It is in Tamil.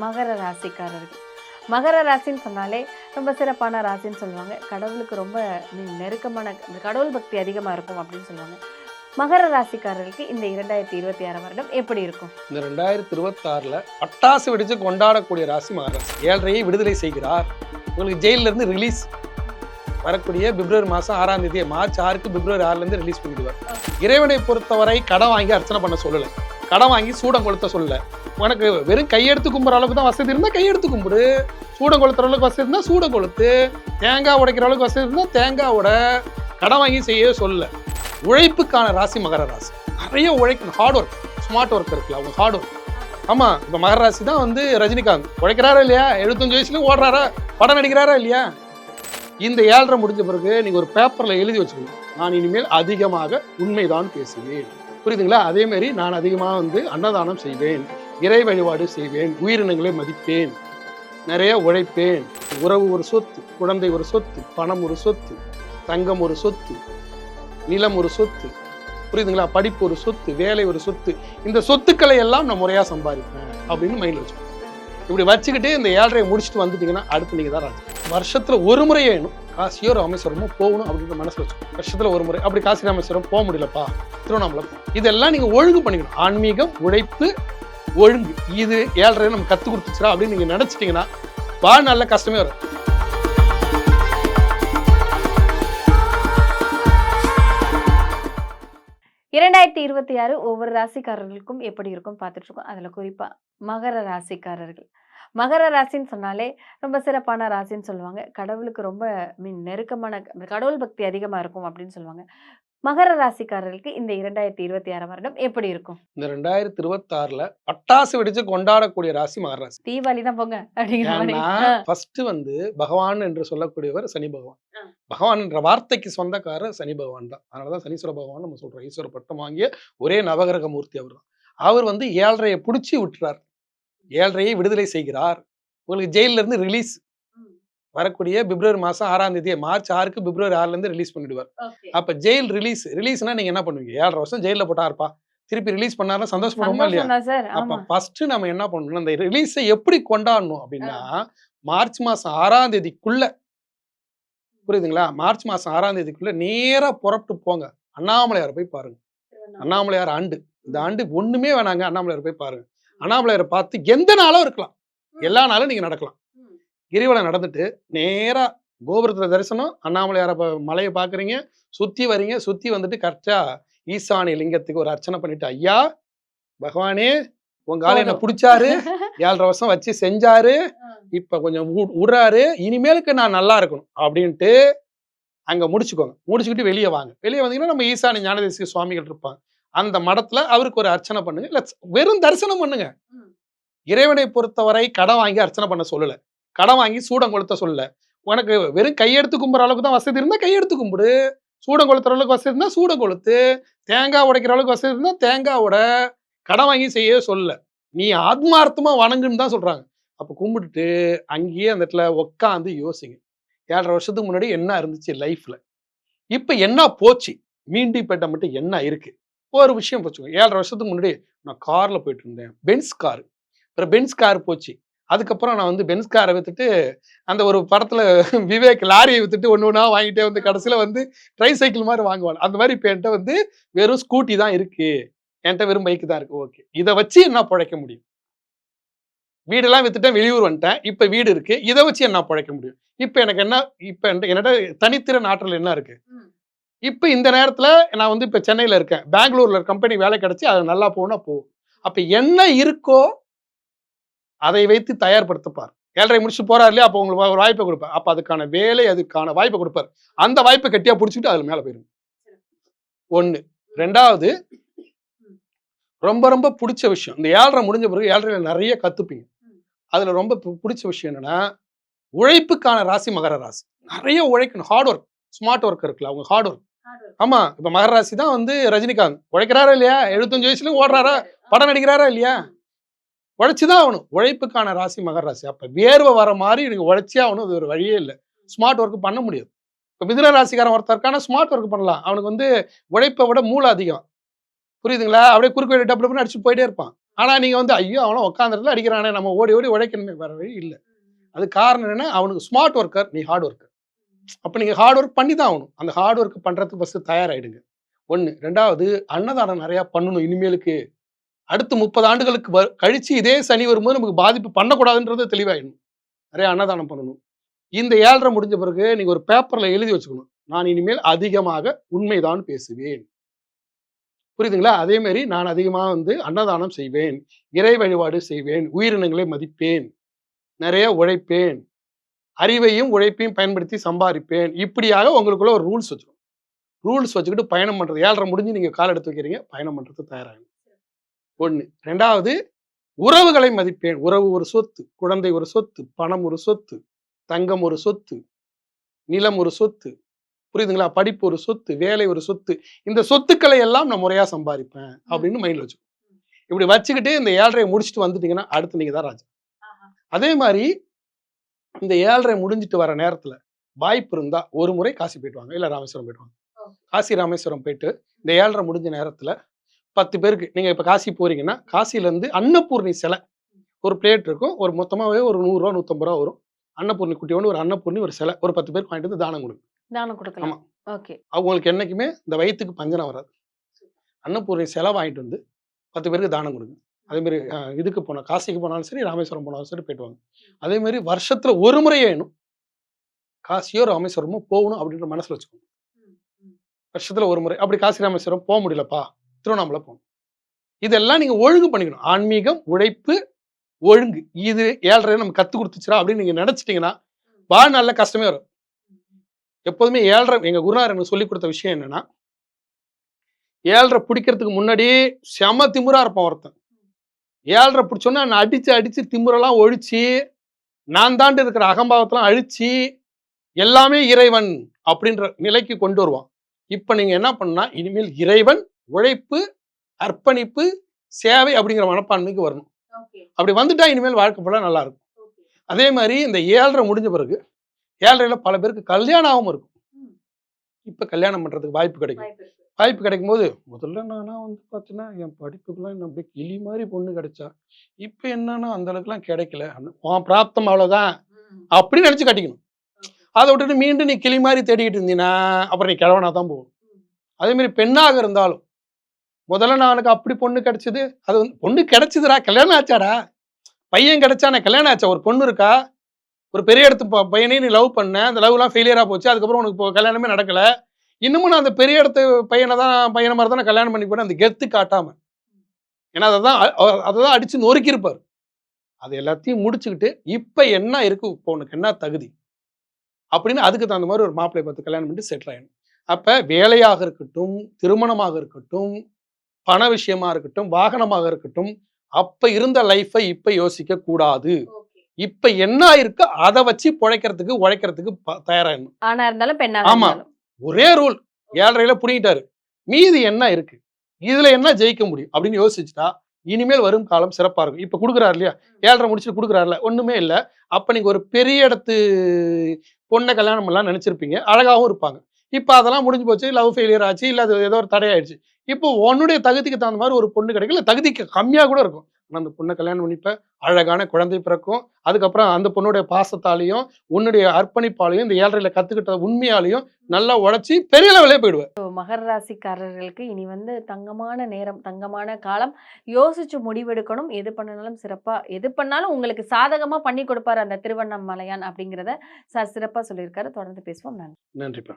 மகர ராசிக்காரர்கள். மகர ராசின்னு சொன்னாலே ரொம்ப சிறப்பான ராசின்னு சொல்லுவாங்க. கடவுளுக்கு ரொம்ப நெருக்கமான கடவுள் பக்தி அதிகமா இருக்கும் அப்படின்னு சொல்லுவாங்க. மகர ராசிக்காரர்களுக்கு இந்த 2026 வருடம் எப்படி இருக்கும்? இந்த 2026ல பட்டாசு வெடிச்சு கொண்டாடக்கூடிய ராசி மகர ராசி. 7.5 விடுதலை செய்கிறார். உங்களுக்கு ஜெயில இருந்து ரிலீஸ் வரக்கூடிய பிப்ரவரி மாதம் 6ஆம் தேதி, மார்ச் 6க்கு பிப்ரவரி 6லேருந்து ரிலீஸ் பண்ணிடுவார். இறைவனை பொறுத்தவரை கடன் வாங்கி அர்ச்சனை பண்ண சொல்லலை, கடன் வாங்கி சூடம் கொளுத்த சொல்லலை. உனக்கு வெறும் கையெடுத்து கும்புற அளவுக்கு தான் வசதி இருந்தால் கையெடுத்து கும்பிடு, சூடம் கொளுத்துற அளவுக்கு வசதி இருந்தால் சூடம் கொளுத்து, தேங்காய் உடைக்கிற அளவுக்கு வசதி இருந்தால் தேங்காய் உட, கடன் வாங்கி செய்ய சொல்லலை. உழைப்புக்கான ராசி மகர ராசி. நிறைய உழைக்கணும், ஹார்ட் ஒர்க், ஸ்மார்ட் ஒர்க் இருக்குல்ல, அவங்க ஹார்ட் ஒர்க். ஆமாம், இப்போ மகர ராசி தான் ரஜினிகாந்த் உழைக்கிறாரா இல்லையா, 75 வயசுலையும் ஓடுறாரா, படம் நடிக்கிறாரா இல்லையா. இந்த 7.5 முடிஞ்ச பிறகு நீங்கள் ஒரு பேப்பரில் எழுதி வச்சுக்கணும், நான் இனிமேல் அதிகமாக உண்மைதான் பேசுவேன். புரியுதுங்களா? அதேமாரி நான் அதிகமாக அன்னதானம் செய்வேன், இறை வழிபாடு செய்வேன், உயிரினங்களை மதிப்பேன், நிறைய உழைப்பேன். உறவு ஒரு சொத்து, குழந்தை ஒரு சொத்து, பணம் ஒரு சொத்து, தங்கம் ஒரு சொத்து, நிலம் ஒரு சொத்து. புரியுதுங்களா? படிப்பு ஒரு சொத்து, வேலை ஒரு சொத்து. இந்த சொத்துக்களை எல்லாம் நான் முறையாக சம்பாதிப்பேன் அப்படின்னு மைண்டில் வச்சுக்கணும். இப்படி வச்சுக்கிட்டு இந்த 7.5 முடிச்சுட்டு வந்துட்டீங்கன்னா அடுத்து நீங்கள் தான் ராஜா. வருஷத்தில் ஒரு முறையே வேணும் காசியோ ராமேஸ்வரமோ போகணும் அப்படின்ற மனசு வச்சு. வருஷத்தில் ஒரு முறை. அப்படி காசி ராமேஸ்வரம் போக முடியலப்பா, திருவண்ணாமலை. இதெல்லாம் நீங்கள் ஒழுங்கு பண்ணிக்கணும். ஆன்மீகம், உழைப்பு, ஒழுங்கு, இது 7.5 நம்ம கற்றுக் கொடுத்துச்சுரா அப்படின்னு நீங்கள் நினச்சிட்டிங்கன்னா நல்ல கஷ்டமே வரும். இரண்டாயிரத்தி 26 ஒவ்வொரு ராசிக்காரர்களுக்கும் எப்படி இருக்கும் பார்த்துட்டு இருக்கோம். அதுல குறிப்பா மகர ராசிக்காரர்கள். மகர ராசின்னு சொன்னாலே ரொம்ப சிறப்பான ராசின்னு சொல்லுவாங்க. கடவுளுக்கு ரொம்ப நெருக்கமான கடவுள் பக்தி அதிகமா இருக்கும் அப்படின்னு சொல்லுவாங்க. மகர ராசிக்காரர்களுக்கு இந்த 2026 வருடம் எப்படி இருக்கும்? இந்த 2026ல பட்டாசு வெடிச்சு கொண்டாடக்கூடிய ராசி மகர ராசி. தீபாவளி தான் போங்க அப்படிங்கிற மாதிரி. ஃபர்ஸ்ட் பகவான் என்று சொல்லக்கூடியவர் சனி பகவான். பகவான் என்ற வார்த்தைக்கு சொந்தக்காரர் சனி பகவான் தான். அதனாலதான் சனீஸ்வர பகவான் நம்ம சொல்றோம். ஈஸ்வர பட்டம் வாங்கிய ஒரே நவகிரக மூர்த்தி அவர் தான். அவர் 7.5 பிடிச்சி விட்டுறார், 7.5 விடுதலை செய்கிறார். உங்களுக்கு ஜெயில இருந்து ரிலீஸ் வரக்கூடிய பிப்ரவரி மாதம் 6ஆம் தேதி, மார்ச் 6க்கு பிப்ரவரி 6லேருந்து ரிலீஸ் பண்ணிடுவார். அப்போ ஜெயில் ரிலீஸ்னா நீங்கள் என்ன பண்ணுவீங்க? 7.5 வருஷம் ஜெயிலில் போட்டா இருப்பா, திருப்பி ரிலீஸ் பண்ணாலும் சந்தோஷப்படுவோமா இல்லையா? அப்போ ஃபர்ஸ்ட் நம்ம என்ன பண்ணணும், அந்த ரிலீஸை எப்படி கொண்டாடணும் அப்படின்னா மார்ச் மாதம் 6ஆம் தேதிக்குள்ள, புரியுதுங்களா? மார்ச் மாதம் 6ஆம் தேதிக்குள்ள நேராக புறப்பட்டு போங்க, அண்ணாமலையாரை போய் பாருங்க. அண்ணாமலையார் ஆண்டு, இந்த ஆண்டு ஒண்ணுமே வேணாங்க, அண்ணாமலையாரை போய் பாருங்க. அண்ணாமலையாரை பார்த்து எந்த நாளும் இருக்கலாம், எல்லா நாளும் நீங்க நடக்கலாம். கிரிவலம் நடந்துட்டு நேரா கோபுரத்துல தரிசனம், அண்ணாமலையார மலையை பாக்குறீங்க, சுத்தி வரீங்க, சுத்தி வந்துட்டு கரெக்டா ஈசானிய லிங்கத்துக்கு ஒரு அர்ச்சனை பண்ணிட்டு, ஐயா பகவானே உங்க ஆளு என்ன பிடிச்சாரு, 7.5 வருஷம் வச்சு செஞ்சாரு, இப்ப கொஞ்சம் விடுறாரு, இனிமேலுக்கு நான் நல்லா இருக்கணும் அப்படின்ட்டு அங்க முடிச்சுக்கோங்க. முடிச்சுக்கிட்டு வெளியே வாங்க. வெளியே வந்தீங்கன்னா நம்ம ஈசானிய ஞானதேசிக சுவாமிகள் இருப்பாங்க, அந்த மடத்துல அவருக்கு ஒரு அர்ச்சனை பண்ணுங்க. வெறும் தரிசனம் பண்ணுங்க. இறைவனை பொறுத்தவரை கடன் வாங்கி அர்ச்சனை பண்ண சொல்லலை, கடன் வாங்கி சூடம் கொளுத்த சொல்லலை. உனக்கு வெறும் கையெடுத்து கும்புற அளவுக்கு தான் வசதி இருந்தால் கையெடுத்து கும்பிடு, சூடம் கொளுத்துற அளவுக்கு வசதி இருந்தால் சூடம் கொளுத்து, தேங்காய் உடைக்கிற அளவுக்கு வசதி இருந்தால் தேங்காய் உட, கடன் வாங்கி செய்ய சொல்லலை. நீ ஆத்மார்த்தமா வணங்குன்னு தான் சொல்றாங்க. அப்போ கும்பிட்டுட்டு அங்கேயே அந்த இடத்துல உட்காந்து யோசிங்க, 7.5 வருஷத்துக்கு முன்னாடி என்ன இருந்துச்சு லைஃப்ல, இப்போ என்ன போச்சு, மீண்டிப்பேட்டை மட்டும் என்ன இருக்கு. ஒரு விஷயம் போச்சுங்க, 7.5 வருஷத்துக்கு முன்னாடி நான் கார்ல போயிட்டு இருந்தேன், பென்ஸ் கார். அப்புறம் பென்ஸ் கார் போச்சு, அதுக்கப்புறம் நான் பென்ஸ் காரை வித்துட்டு அந்த ஒரு படத்துல விவேக் லாரியை வித்துட்டு ஒண்ணா வாங்கிட்டே கடைசியில ட்ரை சைக்கிள் மாதிரி வாங்குவாங்க. அந்த மாதிரி இப்ப என்கிட்ட வெறும் ஸ்கூட்டி தான் இருக்கு, என்கிட்ட வெறும் பைக் தான் இருக்கு. ஓகே, இதை வச்சு என்ன பிழைக்க முடியும்? வீடெல்லாம் வித்துட்டேன், வெளியூர் வந்துட்டேன், இப்ப வீடு இருக்கு, இதை வச்சு என்ன பிழைக்க முடியும்? இப்ப எனக்கு என்ன, இப்ப என்னோட தனித்திறன் ஆற்றல் என்ன இருக்கு? இப்ப இந்த நேரத்துல நான் இப்ப சென்னையில இருக்கேன், பெங்களூர்ல கம்பெனி வேலை கிடைச்சி அது நல்லா போனா போகும். அப்ப என்ன இருக்கோ அதை வைத்து தயார்படுத்தப்பார். 7.5 முடிச்சுட்டு போறாரு இல்லையா, அப்போ உங்களுக்கு ஒரு வாய்ப்பை கொடுப்பார். அப்ப அதுக்கான வேலை, அதுக்கான வாய்ப்பை கொடுப்பார். அந்த வாய்ப்பை கட்டியா பிடிச்சிட்டு அதுல மேல போயிருங்க. ஒண்ணு. ரெண்டாவது, ரொம்ப ரொம்ப பிடிச்ச விஷயம், இந்த 7.5 முடிஞ்ச பிறகு 7.5 நிறைய கத்துப்பீங்க. அதுல ரொம்ப பிடிச்ச விஷயம் என்னன்னா, உழைப்புக்கான ராசி மகர ராசி. நிறைய உழைக்கணும், ஹார்ட் ஒர்க், ஸ்மார்ட் ஒர்க் இருக்குல்ல, அவங்க ஹார்ட் ஒர்க். ஆமா, இப்ப மகர ராசி தான் ரஜினிகாந்த் உழைக்கிறாரா இல்லையா, 75 வயசுலயும் ஓடுறாரா, படம் நடிக்கிறாரா இல்லையா, உழைச்சுதான் ஆகணும். உழைப்புக்கான ராசி மகர ராசி. அப்ப வேர்வை வர மாதிரி நீங்க உழைச்சே ஆகணும், அது ஒரு வழியே இல்லை. ஸ்மார்ட் ஒர்க் பண்ண முடியாது. இப்ப மிதுன ராசிக்காரன் ஒருத்தருக்கான ஸ்மார்ட் ஒர்க் பண்ணலாம், அவனுக்கு உழைப்பை விட மூளை அதிகம். புரியுதுங்களா? அப்படியே குறுக்கு டப்பு டப்புன்னு அடிச்சு போயிட்டே இருப்பான். ஆனா நீங்க வந்து ஐயோ அவனும் உட்காந்துருந்தா அடிக்கிறானே நம்ம ஓடி ஓடி உழைக்கணுமே வேற வழி இல்ல. அது காரணம் என்னன்னா அவனுக்கு ஸ்மார்ட் ஒர்க்கர், நீ ஹார்ட் ஒர்க்கர். அப்ப நீங்க ஹார்ட் ஒர்க் பண்ணி தான் ஆகணும். அந்த ஹார்ட் ஒர்க் பண்றதுக்கு ஃபர்ஸ்ட் தயாராயிடுங்க. 1. 2வது அன்னதானம் நிறைய பண்ணணும் இனிமேலுக்கு. அடுத்து 30 ஆண்டுகளுக்கு கழிச்சு இதே சனி வரும்போது நமக்கு பாதிப்பு பண்ணக்கூடாதுன்றது தெளிவாயிடணும். நிறைய அன்னதானம் பண்ணணும். இந்த 7:30 முடிஞ்ச பிறகு நீங்க ஒரு பேப்பர்ல எழுதி வச்சுக்கணும். நான் இனிமேல் அதிகமாக உண்மைதான் பேசுவேன். புரியுதுங்களா? அதே மாரி நான் அதிகமா வந்து அன்னதானம் செய்வேன். இறை வழிபாடு செய்வேன். உயிரினங்களை மதிப்பேன். நிறைய உழைப்பேன். அறிவையும், உழைப்பையும் பயன்படுத்தி சம்பாரிப்பேன். இப்படியாக உங்களுக்குள்ள ஒரு ரூல்ஸ் வச்சுக்கணும். ரூல்ஸ் வச்சுக்கிட்டு பயணம் பண்றது. 7:30 முடிஞ்சு நீங்க கால் எடுத்து வைக்கிறீங்க. பயணம் பண்றதுக்கு தயாராகணும். 1. 2வது உறவுகளை மதிப்பேன். உறவு ஒரு சொத்து. குழந்தை ஒரு சொத்து. பணம் ஒரு சொத்து. தங்கம் ஒரு சொத்து. நிலம் ஒரு சொத்து. புரியுதுங்களா? படிப்பு ஒரு சொத்து. வேலை ஒரு சொத்து. இந்த சொத்துக்களை எல்லாம் நான் முறையா சம்பாரிப்பேன் அப்படின்னு மைண்ட்ல வச்சுக்கணும். இப்படி வச்சுக்கிட்டு இந்த 7:30 முடிச்சுட்டு வந்துட்டீங்கன்னா, அடுத்து நீங்க தான் ராஜா. அதே மாரி இந்த 7:30 முடிஞ்சுட்டு வர நேரத்துல வாய்ப்பு இருந்தா ஒரு முறை காசி போயிட்டு வாங்க. இல்ல ராமேஸ்வரம் போயிட்டு வாங்க. காசி ராமேஸ்வரம் போயிட்டு இந்த 7:30 முடிஞ்ச நேரத்துல 10 பேருக்கு நீங்க இப்ப காசி போறீங்கன்னா, காசில இருந்து அன்னபூர்ணி சிலை ஒரு பிளேட் இருக்கும். ஒரு மொத்தமாவே ஒரு ரூ. 100 ரூ. 150 வரும். அன்னபூர்ணி குட்டியோண்டு ஒரு அன்னபூர்ணி ஒரு சிலை ஒரு 10 பேருக்கு வாங்கிட்டு வந்து தானம் கொடுங்க. தானம் ஆமா. குடுக்கலாம். ஓகே. அவங்களுக்கு என்னைக்குமே இந்த வயித்துக்கு பஞ்சனம் வராது. அன்னபூர்ணி சிலை வாங்கிட்டு வந்து 10 பேருக்கு தானம் கொடுங்க. அதே மாரி இதுக்கு போனா காசிக்கு போனாலும் சரி, ராமேஸ்வரம் போனாலும் சரி போயிட்டு வாங்க. அதே மாரி வருஷத்துல ஒரு முறையேனும் காசியோ, ராமேஸ்வரமோ போகணும் அப்படின்ற மனசுல வச்சுக்கோங்க. வருஷத்துல ஒரு முறை. அப்படி காசி, ராமேஸ்வரம் போ முடியலப்பா, திருவண்ணாமலை போணும். இதெல்லாம் நீங்க ஒழுங்கு பண்ணிக்கணும். ஆன்மீகம், உழைப்பு, ஒழுங்கு. இது 7:30 நமக்கு கத்து குடுத்துச்சுடா அப்படின்னு நீங்க நினைச்சிட்டீங்கன்னா, வாழ்நாள்ல கஷ்டமே வராது. எப்போதுமே 7:30 எங்க குருநாதர் எனக்கு சொல்லிக் குடுத்த விஷயம் என்னன்னா, 7:30 பிடிக்கிறதுக்கு முன்னாடியே செம திமிரா இருப்பான் ஒருத்தன். 7:30 பிடிச்சோன்னா நான் அடிச்சு அடிச்சு திமிரெல்லாம் ஒழிச்சு, நான் தாண்டு இருக்கிற அகம்பாவத்தெல்லாம் அழிச்சு, எல்லாமே இறைவன் அப்படின்ற நிலைக்கு கொண்டு வருவான். இப்ப நீங்க என்ன பண்ணணும்னா, இனிமேல் இறைவன், உழைப்பு, அர்ப்பணிப்பு, சேவை அப்படிங்கிற மனப்பான்மைக்கு வரணும். அப்படி வந்துட்டா இனிமேல் வாழ்க்கை ஃபுல்லா நல்லா இருக்கும். அதே மாரி இந்த 7:30 முடிஞ்ச பிறகு 7:30ல பல பேருக்கு கல்யாணம் ஆகாம இருக்கும். இப்ப கல்யாணம் பண்றதுக்கு வாய்ப்பு கிடைக்கும். வாய்ப்பு கிடைக்கும்போது, முதல்ல நானா வந்து பார்த்தீங்கன்னா, என் படிப்புக்கெல்லாம் என்ன அப்படியே கிளி மாரி பொண்ணு கிடைச்சா, இப்ப என்னன்னா அந்த அளவுக்குலாம் கிடைக்கல. உன் பிராப்தம் அவ்வளோதான் அப்படின்னு நினைச்சு கட்டிக்கணும். அதை விட்டுட்டு மீண்டும் நீ கிளி மாதிரி தேடிக்கிட்டு இருந்தீங்கன்னா, அப்புறம் நீ கிழவனா தான் போகும். அதே மாதிரி பெண்ணாக இருந்தாலும், முதல்ல நான் எனக்கு அப்படி பொண்ணு கிடைச்சது, அது வந்து பொண்ணு கிடைச்சதுடா, கல்யாணம் ஆச்சாடா, பையன் கிடைச்சா நான் கல்யாணம் ஆச்சா, ஒரு பொண்ணு இருக்கா, ஒரு பெரிய இடத்து பையனையும் நீ லவ் பண்ண, அந்த லவ்லாம் ஃபெயிலியரா போச்சு, அதுக்கப்புறம் உனக்கு இப்போ கல்யாணமே நடக்கல. இன்னமும் நான் அந்த பெரிய இடத்து பையனை மாதிரி தான் நான் கல்யாணம் பண்ணி போனேன், அந்த கெத்து காட்டாம. ஏன்னா அதை தான் அடிச்சு நொறுக்கியிருப்பார். அது எல்லாத்தையும் முடிச்சுக்கிட்டு, இப்ப என்ன இருக்கு, இப்போ உனக்கு என்ன தகுதி அப்படின்னு அதுக்கு தகுந்த மாதிரி ஒரு மாப்பிள்ளை பார்த்து கல்யாணம் பண்ணிட்டு செட்டில் ஆயிடும். அப்ப வேலையாக இருக்கட்டும், திருமணமாக இருக்கட்டும், பண விஷயமா இருக்கட்டும், வாகனமாக இருக்கட்டும், அப்ப இருந்த லைஃபை இப்ப யோசிக்க கூடாது. இப்ப என்ன இருக்கோ அதை வச்சு பிழைக்கிறதுக்கு உழைக்கிறதுக்கு தயாராகணும். ஆணா இருந்தாலும் பெண்ணாக ஆமா, இருந்தாலும். ஒரே ரூல். 7:30 புடிங்கிட்டாரு. மீதி என்ன இருக்கு, இதுல என்ன ஜெயிக்க முடியும் அப்படின்னு யோசிச்சுட்டா இனிமேல் வரும் காலம் சிறப்பா இருக்கும். இப்ப குடுக்குறாரு இல்லையா, 7:30 முடிச்சுட்டு குடுக்குறாருல, ஒண்ணுமே இல்ல. அப்ப நீங்க ஒரு பெரிய இடத்து பொண்ணை கல்யாணம் பண்ணலாம் நினைச்சிருப்பீங்க, அழகாவும் இருப்பாங்க. இப்ப அதெல்லாம் முடிஞ்சு போச்சு, லவ் ஃபெயிலியர் ஆச்சு, இல்ல அது ஏதோ ஒரு தடையாயிடுச்சு. இப்போ உன்னுடைய தகுதிக்கு தகுந்த மாதிரி ஒரு பொண்ணு கிடைக்கல, தகுதிக்கு கம்மியா கூட இருக்கும். ஆனா அந்த பொண்ணை கல்யாணம் பண்ணிப்ப, அழகான குழந்தை பிறக்கும். அதுக்கப்புறம் அந்த பொண்ணுடைய பாசத்தாலையும் உன்னுடைய அர்ப்பணிப்பாலையும் இந்த 7:30ல கத்துக்கிட்ட உண்மையாலையும் நல்லா உழைச்சி பெரிய லெவலே போயிடுவேன். மகர ராசிக்காரர்களுக்கு இனி வந்து தங்கமான நேரம், தங்கமான காலம். யோசிச்சு முடிவெடுக்கணும். எது பண்ணாலும் சிறப்பா எது பண்ணாலும் உங்களுக்கு சாதகமா பண்ணி கொடுப்பாரு அந்த திருவண்ணாமலையான் அப்படிங்கிறத சார் சிறப்பா சொல்லியிருக்காரு. தொடர்ந்து பேசுவோம். நன்றி. நன்றிப்பா.